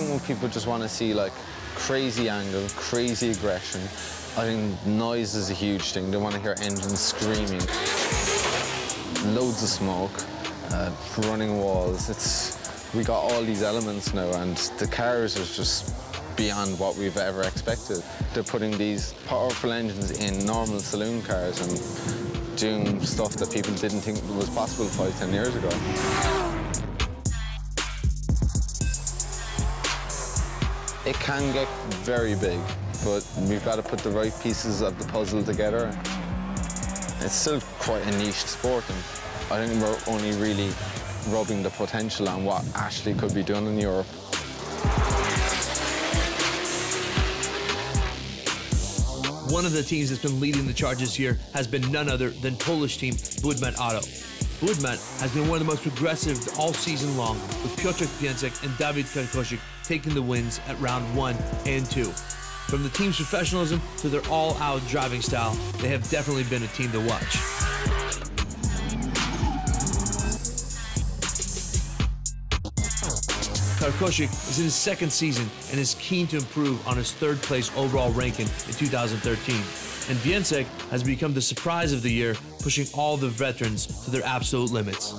think people just want to see like crazy angle, crazy aggression. I think noise is a huge thing. They want to hear engines screaming. Loads of smoke, running walls. We got all these elements now, and the cars are just beyond what we've ever expected. They're putting these powerful engines in normal saloon cars and doing stuff that people didn't think was possible 5-10 years ago. It can get very big, but we've got to put the right pieces of the puzzle together. It's still quite a niche sport, and I think we're only really rubbing the potential on what actually could be done in Europe. One of the teams that's been leading the charge this year has been none other than Polish team Budmet Auto. Budmet has been one of the most progressive all season long, with Piotr Pięcek and Dawid Karkosik taking the wins at round 1 and 2. From the team's professionalism to their all-out driving style, they have definitely been a team to watch. Karkosik is in his second season and is keen to improve on his third-place overall ranking in 2013. And Pięcek has become the surprise of the year, pushing all the veterans to their absolute limits.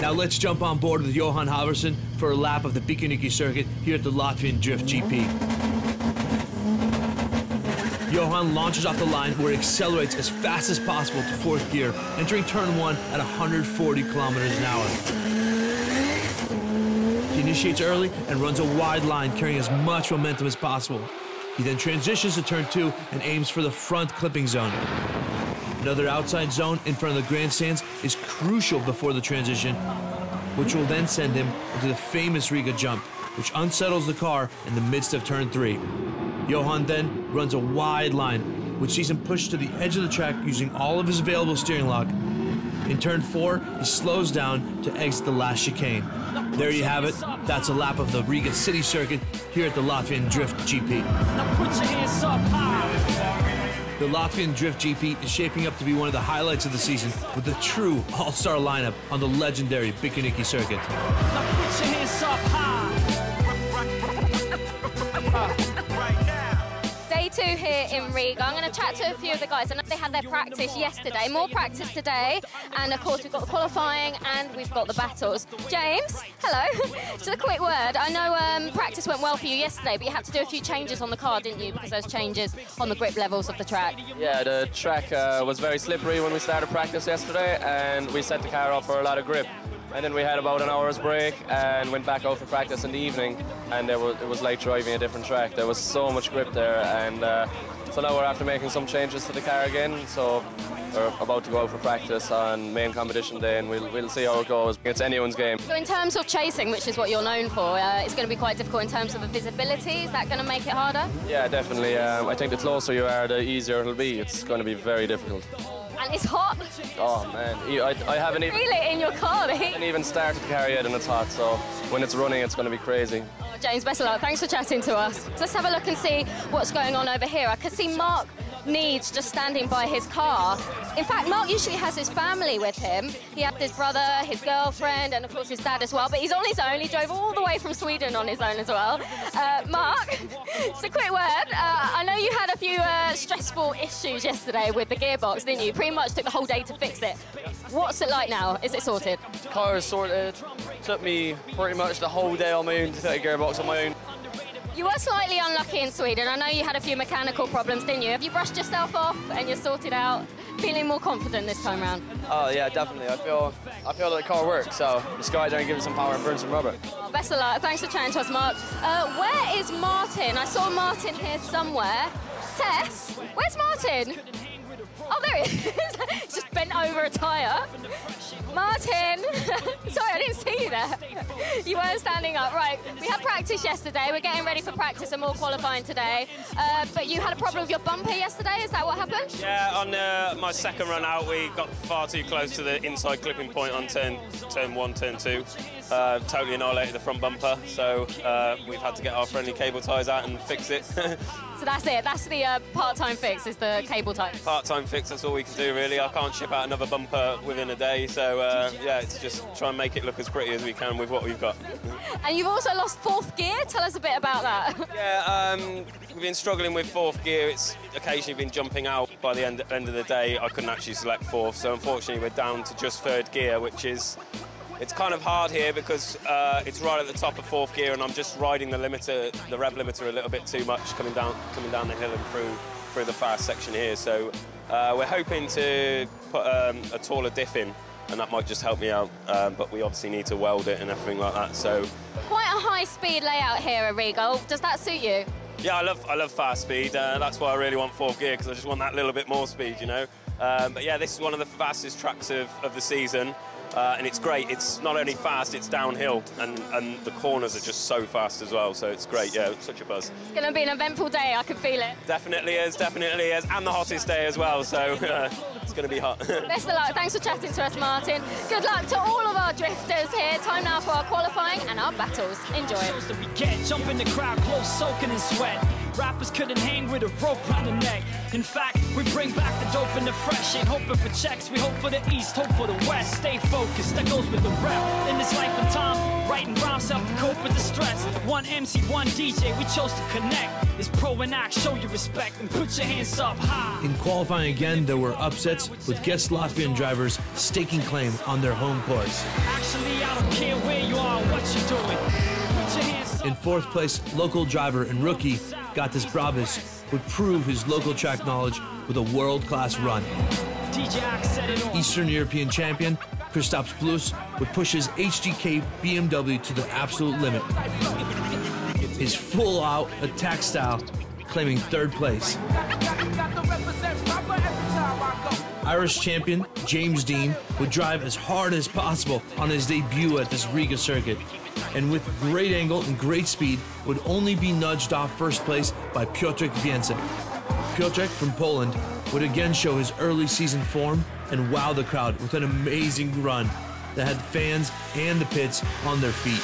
Now let's jump on board with Johan Halvorsen for a lap of the Pikaniki circuit here at the Latvian Drift GP. Johan launches off the line where he accelerates as fast as possible to 4th gear, entering turn 1 at 140 kilometers an hour. He initiates early and runs a wide line, carrying as much momentum as possible. He then transitions to turn 2 and aims for the front clipping zone. Another outside zone in front of the grandstands is crucial before the transition, which will then send him into the famous Riga jump, which unsettles the car in the midst of turn 3. Johan then runs a wide line, which sees him pushed to the edge of the track using all of his available steering lock. In turn 4, he slows down to exit the last chicane. There you have it. That's a lap of the Riga city circuit here at the Latvian Drift GP. Now put your hands up high. The Latvian Drift GP is shaping up to be one of the highlights of the season, with a true all-star lineup on the legendary Pikaniki circuit. Now put your hands up high. Day 2 here in Riga. I'm going to chat to a few of the guys. I know they had their practice yesterday, more practice today, and of course we've got the qualifying and we've got the battles. James, hello. Just a quick word. I know practice went well for you yesterday, but you had to do a few changes on the car, didn't you? Because those changes on the grip levels of the track. Yeah, the track was very slippery when we started practice yesterday, and we set the car up for a lot of grip. And then we had about an hour's break and went back out for practice in the evening, and it was like driving a different track. There was so much grip there, and so now we're after making some changes to the car again. So we're about to go out for practice on main competition day, and we'll see how it goes. It's anyone's game. So in terms of chasing, which is what you're known for, it's going to be quite difficult in terms of the visibility. Is that going to make it harder? Yeah, definitely. I think the closer you are, the easier it'll be. It's going to be very difficult. And it's hot. Oh man, I haven't even... Feel it in your car, I haven't even started the car yet and it's hot, so when it's running it's going to be crazy. Oh, James, best of luck. Thanks for chatting to us. Let's have a look and see what's going on over here. I can see Mark Needs just standing by his car. In fact, Mark usually has his family with him. He had his brother, his girlfriend, and of course his dad as well, but he's on his own. He drove all the way from Sweden on his own as well. Mark, just a quick word. I know you had a few stressful issues yesterday with the gearbox, didn't you? Pretty much took the whole day to fix it. What's it like now? Is it sorted? The car is sorted. Took me pretty much the whole day on my own to fit a gearbox on my own. You were slightly unlucky in Sweden. I know you had a few mechanical problems, didn't you? Have you brushed yourself off and you're sorted out? Feeling more confident this time round? Oh yeah, definitely. I feel that the car works, so just go out there and give it some power and burn some rubber. Oh, best of luck. Thanks for chatting to us, Mark. Where is Martin? I saw Martin here somewhere. Tess, where's Martin? Oh, there he is. He's just bent over a tyre. Martin! Sorry, I didn't see you there. You weren't standing up. Right, we had practice yesterday. We're getting ready for practice and more qualifying today. But you had a problem with your bumper yesterday. Is that what happened? Yeah, on my second run out, we got far too close to the inside clipping point on turn 1, turn 2. Totally annihilated the front bumper, so we've had to get our friendly cable ties out and fix it. So that's it. That's the part-time fix, is the cable tie. Part-time fix, that's all we can do, really. I can't ship out another bumper within a day, so yeah, it's just try and make it look as pretty as we can with what we've got. And you've also lost 4th gear. Tell us a bit about that. Yeah, we've been struggling with 4th gear. It's occasionally been jumping out. By the end of the day, I couldn't actually select 4th, so unfortunately we're down to just 3rd gear, which is... It's kind of hard here because it's right at the top of 4th gear, and I'm just riding the limiter, the rev limiter, a little bit too much coming down the hill and through the fast section here. So we're hoping to put a taller diff in, and that might just help me out. But we obviously need to weld it and everything like that. So quite a high-speed layout here at Riga. Does that suit you? Yeah, I love fast speed. That's why I really want 4th gear, because I just want that little bit more speed, you know. But yeah, this is one of the fastest tracks of the season. And it's great. It's not only fast, it's downhill, and the corners are just so fast as well, so it's great. Yeah, it's such a buzz. It's going to be an eventful day, I can feel it. Definitely is, and the hottest day as well, so it's going to be hot. Best of luck. Thanks for chatting to us, Martin. Good luck to all of our drifters here. Time now for our qualifying and our battles. Enjoy. That we get. Jump in the crowd, clothes soaking in sweat. Rappers couldn't hang with a rope round the neck. In fact, we bring back the dope and the fresh. Ain't hoping for checks, we hope for the east, hope for the west. Stay focused, that goes with the rep. In this life and time, writing rhymes help to cope with the stress. One MC, one DJ, we chose to connect. It's pro and act, show your respect and put your hands up high. In qualifying again, there were upsets with guest Latvian drivers staking claim on their home course. Actually, I don't care where you are, what you're doing. Put your hands up. In 4th place, local driver and rookie Gatis Brabis would prove his local track knowledge with a world-class run. Eastern European champion Kristaps Blus would push his HGK BMW to the absolute limit. His full-out attack style claiming 3rd place. Irish champion James Dean would drive as hard as possible on his debut at this Riga circuit, and with great angle and great speed would only be nudged off 1st place by Piotrek Więcek. Piotrek from Poland would again show his early season form and wow the crowd with an amazing run that had fans and the pits on their feet.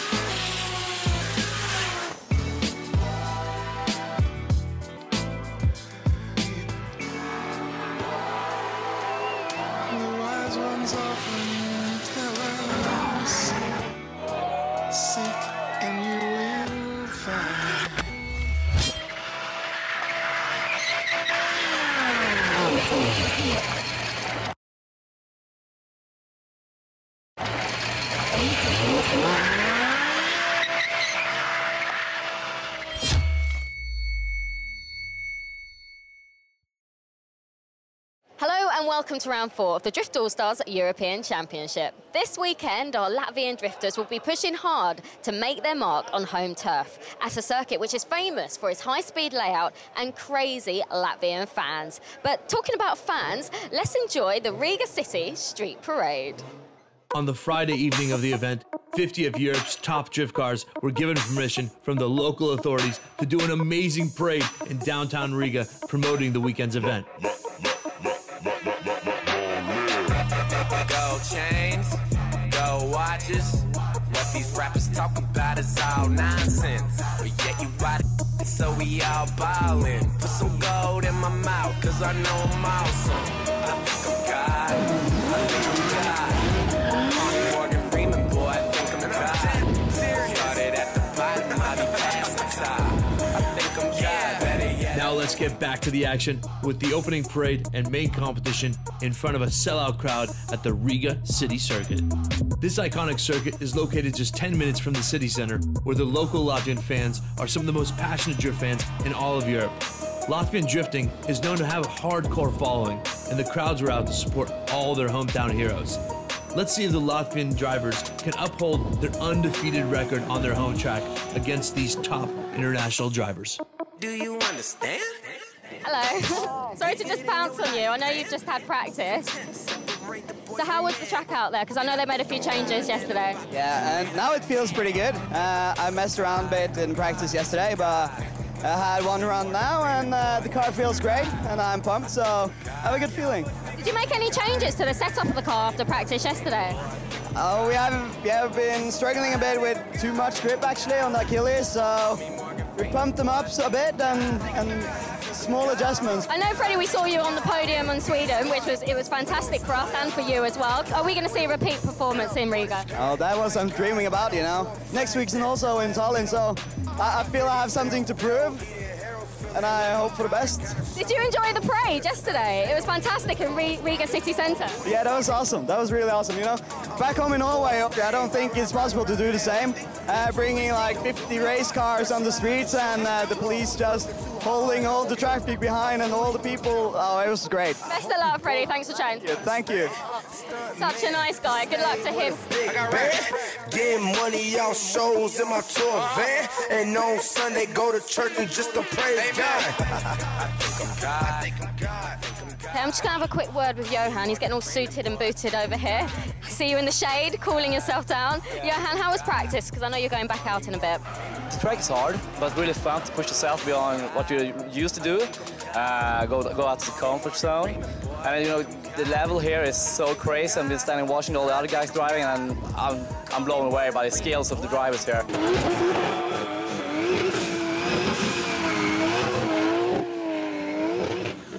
Hello and welcome to round 4 of the Drift All-Stars European Championship. This weekend, our Latvian drifters will be pushing hard to make their mark on home turf at a circuit which is famous for its high-speed layout and crazy Latvian fans. But talking about fans, let's enjoy the Riga City Street Parade. On the Friday evening of the event, 50 of Europe's top drift cars were given permission from the local authorities to do an amazing parade in downtown Riga promoting the weekend's event. Go chains, go watches. What these rappers talk about is all nonsense. But yet you bought it, so we all ballin'. Put some gold in my mouth, cause I know I'm awesome. I think I'm God, I think I'm God. I'm Morgan Freeman, boy, I think I'm God. Started at the bottom, I'll be past the top. I think I'm God, better yet. Now let's get back to the action with the opening parade and main competition in front of a sellout crowd at the Riga City Circuit. This iconic circuit is located just 10 minutes from the city center, where the local Latvian fans are some of the most passionate drift fans in all of Europe. Latvian drifting is known to have a hardcore following, and the crowds are out to support all their hometown heroes. Let's see if the Latvian drivers can uphold their undefeated record on their home track against these top international drivers. Do you understand? Hello. Sorry to just pounce on you. I know you've just had practice. So how was the track out there? Because I know they made a few changes yesterday. Yeah, and now it feels pretty good. I messed around a bit in practice yesterday, but I had one run now, and the car feels great, and I'm pumped, so I have a good feeling. Did you make any changes to the setup of the car after practice yesterday? Oh, we have been struggling a bit with too much grip actually on the Achilles, so we pumped them up a bit and small adjustments. I know, Freddie, we saw you on the podium in Sweden, it was fantastic for us and for you as well. Are we going to see a repeat performance in Riga? Oh, that was I'm dreaming about, you know. Next week's and also in Tallinn, so I feel I have something to prove, and I hope for the best. Did you enjoy the parade yesterday? It was fantastic in Riga city centre. Yeah, that was awesome. That was really awesome, you know. Back home in Norway, I don't think it's possible to do the same. Bringing like 50 race cars on the streets and the police just holding all the traffic behind and all the people. Oh, it was great. Best of luck, Freddie. Thanks for chatting. Yeah, thank you. Such a nice guy. Good luck to him. Getting money, y'all shows in my tour van. And on Sunday, go to church and just to praise God. Okay, I'm just going to have a quick word with Johan. He's getting all suited and booted over here. I see you in the shade, cooling yourself down. Johan, how was practice? Because I know you're going back out in a bit. The track is hard, but really fun to push yourself beyond what you used to do. Go out to the comfort zone. And you know, the level here is so crazy. I've been standing watching all the other guys driving, and I'm blown away by the skills of the drivers here.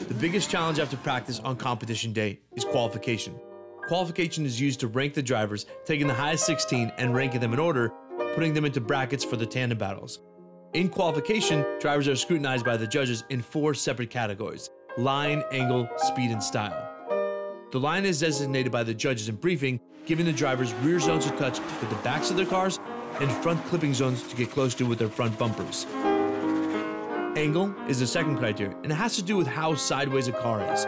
The biggest challenge after practice on competition day is qualification. Qualification is used to rank the drivers, taking the highest 16 and ranking them in order, putting them into brackets for the tandem battles. In qualification, drivers are scrutinized by the judges in 4 separate categories: line, angle, speed, and style. The line is designated by the judges in briefing, giving the drivers rear zones to touch with the backs of their cars and front clipping zones to get close to with their front bumpers. Angle is the second criteria, and it has to do with how sideways a car is.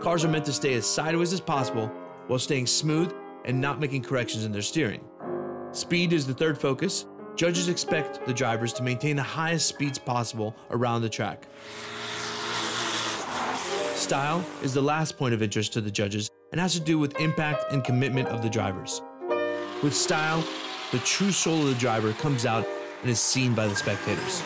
Cars are meant to stay as sideways as possible while staying smooth and not making corrections in their steering. Speed is the third focus. Judges expect the drivers to maintain the highest speeds possible around the track. Style is the last point of interest to the judges and has to do with impact and commitment of the drivers. With style, the true soul of the driver comes out and is seen by the spectators.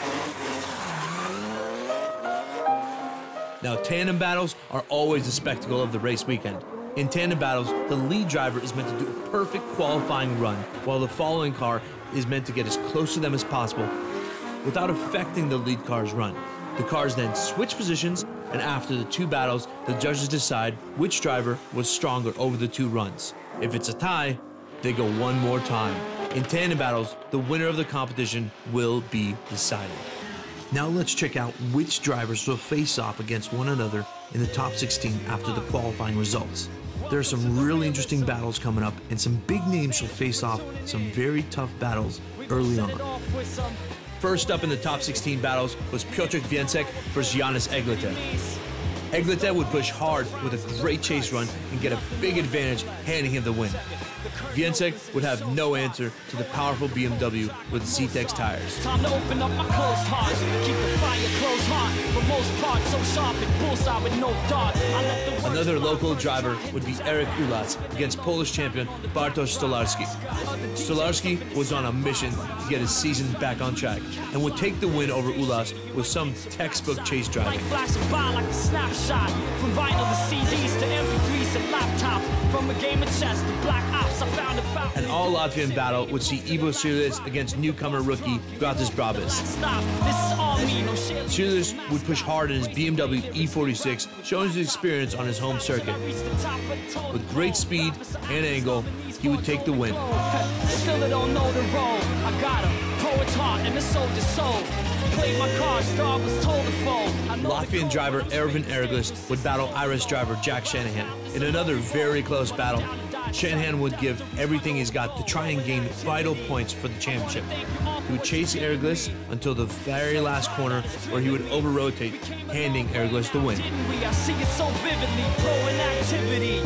Now, tandem battles are always the spectacle of the race weekend. In tandem battles, the lead driver is meant to do a perfect qualifying run, while the following car is meant to get as close to them as possible without affecting the lead car's run. The cars then switch positions, and after the 2 battles, the judges decide which driver was stronger over the 2 runs. If it's a tie, they go one more time. In tandem battles, the winner of the competition will be decided. Now let's check out which drivers will face off against one another in the top 16 after the qualifying results. There are some really interesting battles coming up, and some big names shall face off some very tough battles early on. First up in the top 16 battles was Piotr Więcek versus Janis Eglete. Eglete would push hard with a great chase run and get a big advantage, handing him the win. Więcek would have no answer to the powerful BMW with C-Tex tires. Time to open up my closed heart. Keep the fire close hot. For most part, so sharp and bullseye with no darts. Another local driver would be Eric Ulas against Polish champion Bartosz Stolarski. Stolarski was on a mission to get his season back on track and would take the win over Ulas with some textbook chase driving. Flashing by like a snapshot. From vinyl to CDs to MP3s and laptops. From a game of chess to black ops, I found a fountain. An all-Latvian battle would see Ivo Silis against newcomer rookie Gatis Brabis. Silis would push hard in his BMW E46, showing his experience on his home circuit. With great speed and angle, he would take the win. Still I don't know the role. I got him. Poet's heart and the soldier's soul. Played my card, star was told to fold. Latvian driver Ervin Erglis would battle Irish driver Jack Shanahan. In another very close battle, Shanahan would give everything he's got to try and gain vital points for the championship. He would chase Erglis until the very last corner, where he would over-rotate, handing Erglis the win. I see it so vividly, pro in activity.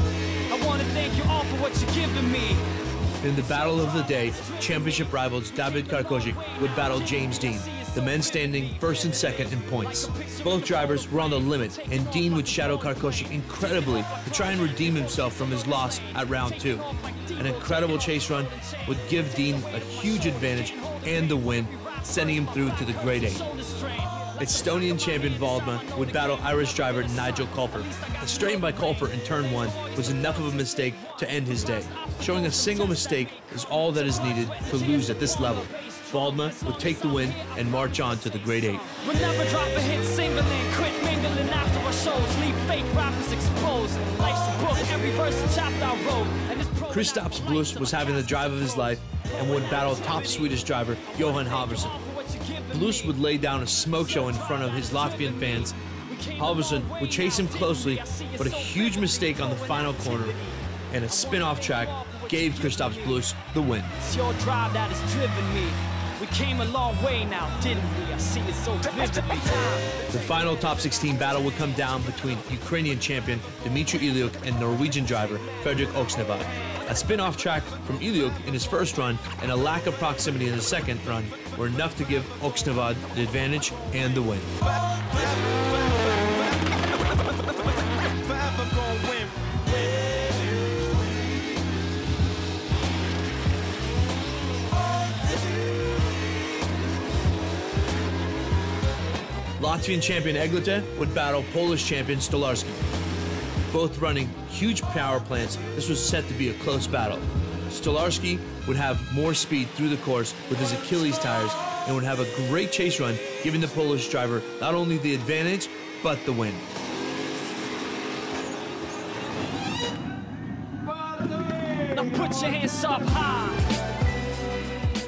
I want to thank you all for what you're giving me. In the battle of the day, championship rivals David Karkozic would battle James Dean. the men standing first and second in points. Both drivers were on the limit, and Dean would shadow Karkoshik incredibly to try and redeem himself from his loss at round 2. An incredible chase run would give Dean a huge advantage and the win, sending him through to the Grade 8. Estonian champion Valdma would battle Irish driver Nigel Culper. A strain by Culper in turn 1 was enough of a mistake to end his day. Showing a single mistake is all that is needed to lose at this level. Valdma would take the win and march on to the Grade 8. We'll never drop a hit single and quit mingling after our shows. Leave fake rappers exposed. Life's a book, every verse a chapter I wrote. Kristaps Blus was having the drive of his life and would battle top Swedish driver Johan Halvorsen. Blus would lay down a smoke show in front of his Latvian fans. Halvorsen would chase him closely, but a huge mistake on the final corner and a spin-off track gave Kristaps Blus the win. It's your drive that has driven me. We came a long way now, didn't we? I see it so vividly. The final top 16 battle would come down between Ukrainian champion Dmitry Iliuk and Norwegian driver Fredrik Oksnevad. A spin-off track from Iliuk in his first run and a lack of proximity in the second run were enough to give Oksnevad the advantage and the win. Latvian champion Eglite would battle Polish champion Stolarski. Both running huge power plants, this was set to be a close battle. Stolarski would have more speed through the course with his Achilles tires and would have a great chase run, giving the Polish driver not only the advantage, but the win. Now put your hands up high.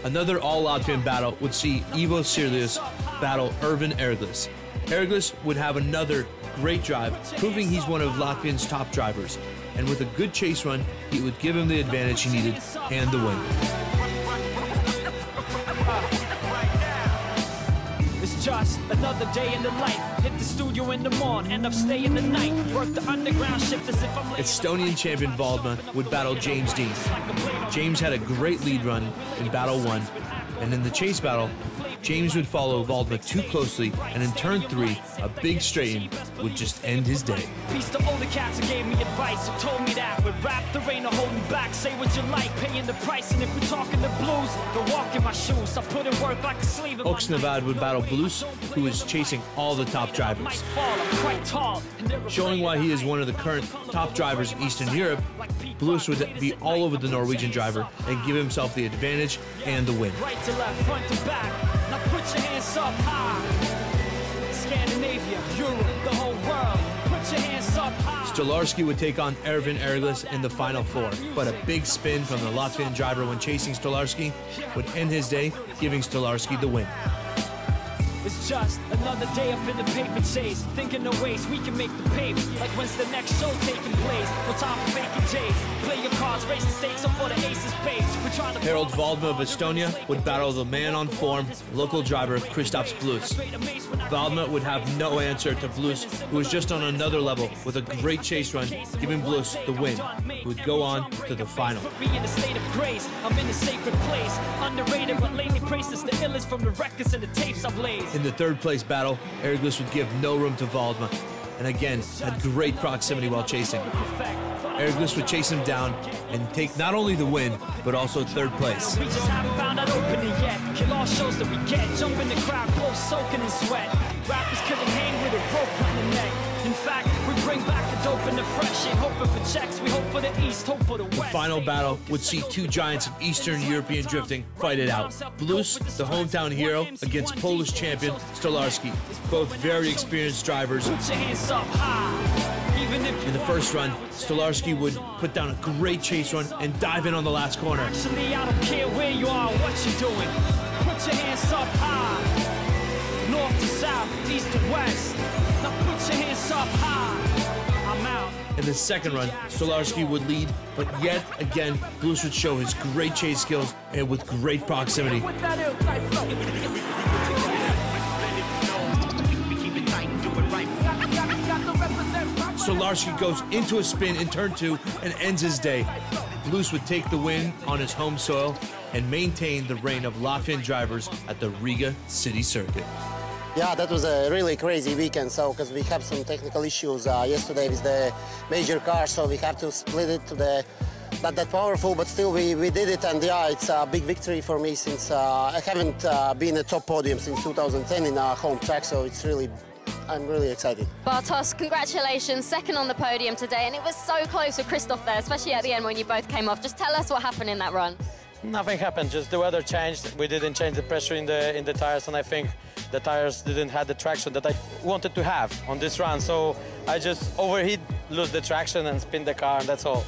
Another all-Latvian battle would see Ivo Sirlius battle Ervin Erglis. Erglis would have another great drive, proving he's one of Latvia's top drivers. And with a good chase run, he would give him the advantage he needed and the win. It's just another day in the life. Hit the studio in the morning, end up staying the night. Work the underground shift as if I'm Estonian champion Valdma would battle James Dean. James had a great lead run in Battle 1, and in the chase battle, James would follow Valdma too closely, and in turn 3, a big straighten would just end his day. Peace to older cats who gave me advice, who told me that with rap there ain't no holding back. Say what you like, paying the price, and if we're talking the blues, go walk in my shoes. I put in work like a sleeve. Oksnevad would battle Blus, who is chasing all the top drivers. Showing why he is one of the current top drivers in Eastern Europe, Blus would be all over the Norwegian driver and give himself the advantage and the win. Right to left, front to back. Now put your hands up high. Scandinavia, Europe, the whole world. Put your hands up high. Stolarski would take on Ervin Erglis in the final 4, but a big spin from the Latvian driver when chasing Stolarski would end his day, giving Stolarski the win. It's just another day up in the paper chase, thinking of ways we can make the pavement. Like when's the next show taking place? No time for faking J's. Play your cards, raise the stakes up for the aces page. We're trying to Harold Valdma of Estonia would battle the man on form, local driver Kristaps Blus. Valdma would have no answer to Blus, who was just on another level with a great chase run, giving Blus the win, who would go on to the final. Be in a state of grace, I'm in a sacred place. Underrated, but lately praises the illest from the records and the tapes I blaze. In the third place battle, Erglis would give no room to Valdma, and again had great proximity while chasing. Erglis would chase him down and take not only the win, but also third place. We just haven't found that opening yet. Kill all shows that we get. Jump in the crowd, clothes soaking in sweat. Rappers couldn't hang with a rope on the neck. In fact, we bring back the dope and the fresh. Ain't hoping for checks, we hope for the east, hope for the west. The final battle would see two giants of Eastern European drifting fight it out. Blus, the hometown hero, against Polish champion Stolarski. Both very experienced drivers. Put your hands up high. In the first run, Stolarski would put down a great chase run and dive in on the last corner. Actually, I don't care where you are, what you're doing. Put your hands up high. North to south, east to west. Now put your hands up high. I'm out. In the second run, Stolarski would lead, but yet again, Blus would show his great chase skills and with great proximity. Stolarski goes into a spin in turn 2 and ends his day. Blues would take the win on his home soil and maintain the reign of Latvian drivers at the Riga City Circuit. Yeah, that was a really crazy weekend, because we have some technical issues yesterday with the major car, so we have to split it to the not that powerful, but still we did it, and yeah, it's a big victory for me since I haven't been at top podium since 2010 in our home track, so I'm really excited. Bartosz, congratulations, second on the podium today, and it was so close with Christoph there, especially at the end when you both came off. Just tell us what happened in that run. Nothing happened, just the weather changed. We didn't change the pressure in the tires, and I think the tires didn't have the traction that I wanted to have on this run. So I just overheat, lose the traction and spin the car, and that's all.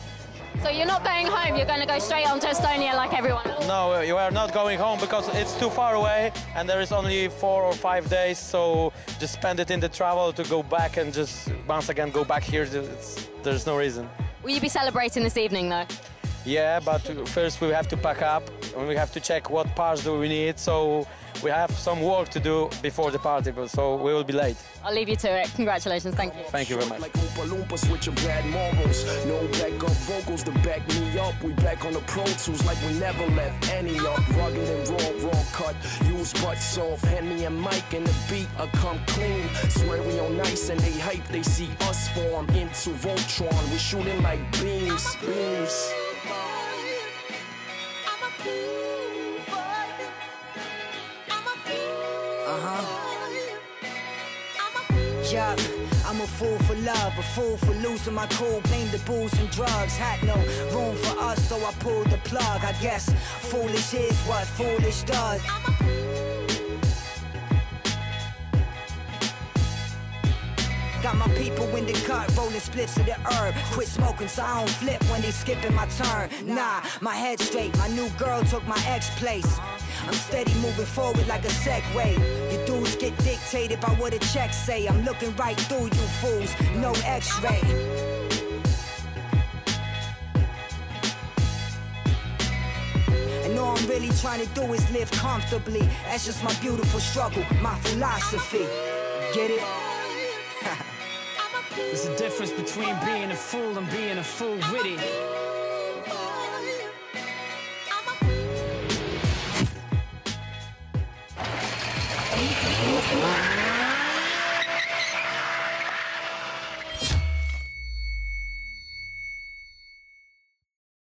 So you're not going home, you're going to go straight on to Estonia like everyone else? No, you are not going home because it's too far away and there is only 4 or 5 days, so just spend it in the travel to go back and just once again go back here. There's no reason. Will you be celebrating this evening though? Yeah, but first we have to pack up and we have to check what parts do we need, so we have some work to do before the party, so we will be late. I'll leave you to it. Congratulations, thank you. Thank you very much. Like Oompa Loompas with your bad morals. No backup vocals to back me up. We back on the Pro Tools like we never left any up. Rugged and raw cut. Use butt soft. Hand me a mic and the beat, I come clean. Swear we on nice and they hype. They see us form into Voltron. We shooting like beams. Yeah, I'm a fool for love, a fool for losing my cool. Blame the booze and drugs, had no room for us, so I pulled the plug. I guess foolish is what foolish does. Got my people in the cut, rolling spliffs of the herb. Quit smoking so I don't flip when they skipping my turn. Nah, my head straight, my new girl took my ex place. I'm steady moving forward like a Segway. Your dudes get dictated by what the checks say. I'm looking right through you fools, no x-ray. And all I'm really trying to do is live comfortably. That's just my beautiful struggle, my philosophy. Get it? There's a difference between being a fool and being a fool with it.